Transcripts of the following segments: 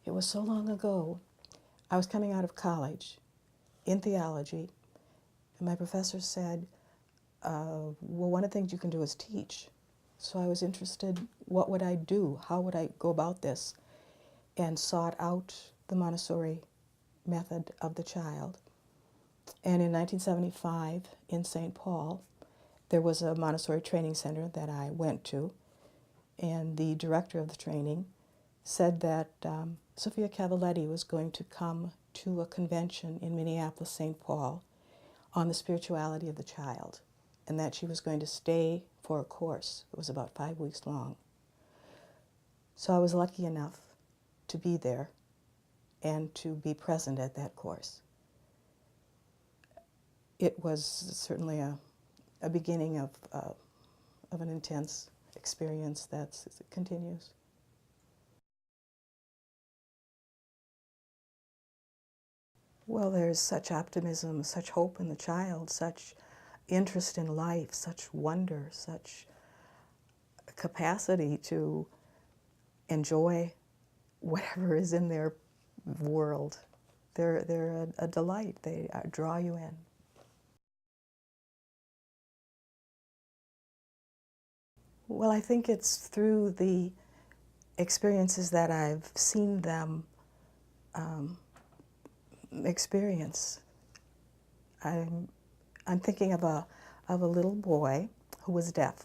It was so long ago. I was coming out of college in theology, and my professor said, well, one of the things you can do is teach. So I was interested, what would I do? How would I go about this? And sought out the Montessori method of the child. And in 1975, in St. Paul, there was a Montessori training center that I went to, and the director of the training said that Sophia Cavalletti was going to come to a convention in Minneapolis, St. Paul, on the spirituality of the child, and that she was going to stay for a course. It was about 5 weeks long. So I was lucky enough to be there and to be present at that course. It was certainly a beginning of an intense experience that continues. Well, there's such optimism, such hope in the child, such interest in life, such wonder, such capacity to enjoy whatever is in their world. They're a delight. They draw you in. Well, I think it's through the experiences that I've seen them experience. I'm thinking of a little boy who was deaf.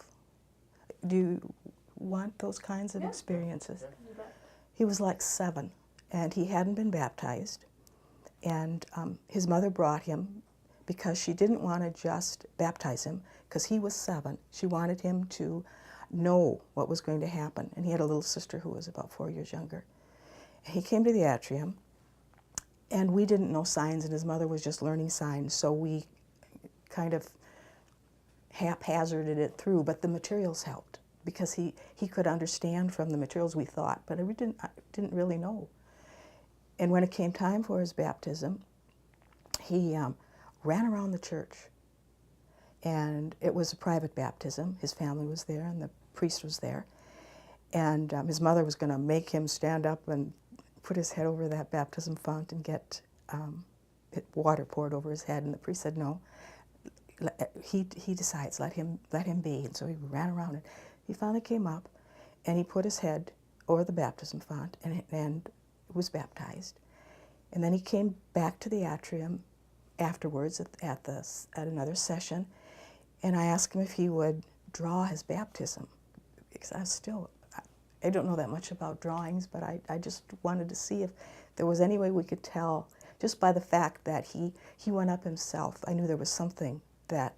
Do you want those kinds of experiences? Yeah. He was like 7, and he hadn't been baptized. And his mother brought him because she didn't want to just baptize him because he was 7. She wanted him to know what was going to happen. And he had a little sister who was about 4 years younger. He came to the atrium, and we didn't know signs, and his mother was just learning signs, so we kind of haphazarded it through, but the materials helped because he could understand from the materials we thought, but we didn't really know. And when it came time for his baptism, he ran around the church, and it was a private baptism. His family was there, and the priest was there, and his mother was going to make him stand up and put his head over that baptism font and get water poured over his head, and the priest said no. He decides, let him be. And so he ran around, and he finally came up, and he put his head over the baptism font and was baptized. And then he came back to the atrium afterwards at another session, and I asked him if he would draw his baptism, because I don't know that much about drawings, but I just wanted to see if there was any way we could tell, just by the fact that he went up himself. I knew there was something that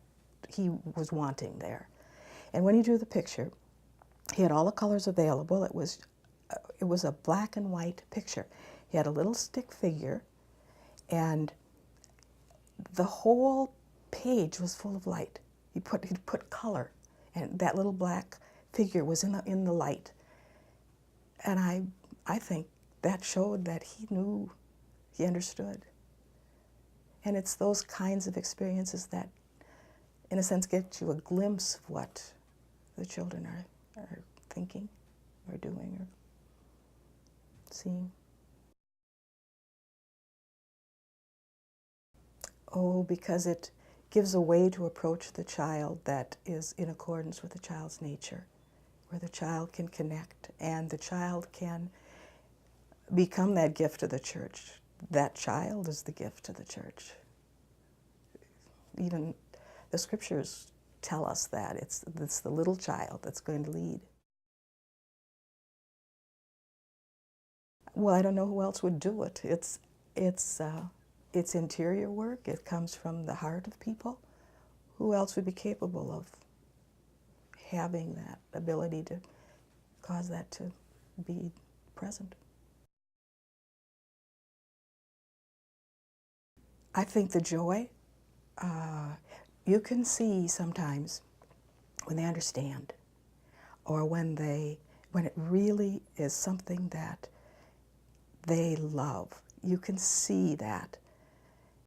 he was wanting there. And when he drew the picture, he had all the colors available. It was a black and white picture. He had a little stick figure, and the whole page was full of light. He put color, and that little black figure was in the light. And I think that showed that he knew, he understood. And it's those kinds of experiences that, in a sense, get you a glimpse of what the children are thinking or doing or seeing. Oh, because it gives a way to approach the child that is in accordance with the child's nature, where the child can connect and the child can become that gift to the church. That child is the gift to the church. Even the scriptures tell us that. It's the little child that's going to lead. Well, I don't know who else would do it. It's interior work. It comes from the heart of people. Who else would be capable of having that ability to cause that to be present? I think the joy, you can see sometimes when they understand, or when it really is something that they love. You can see that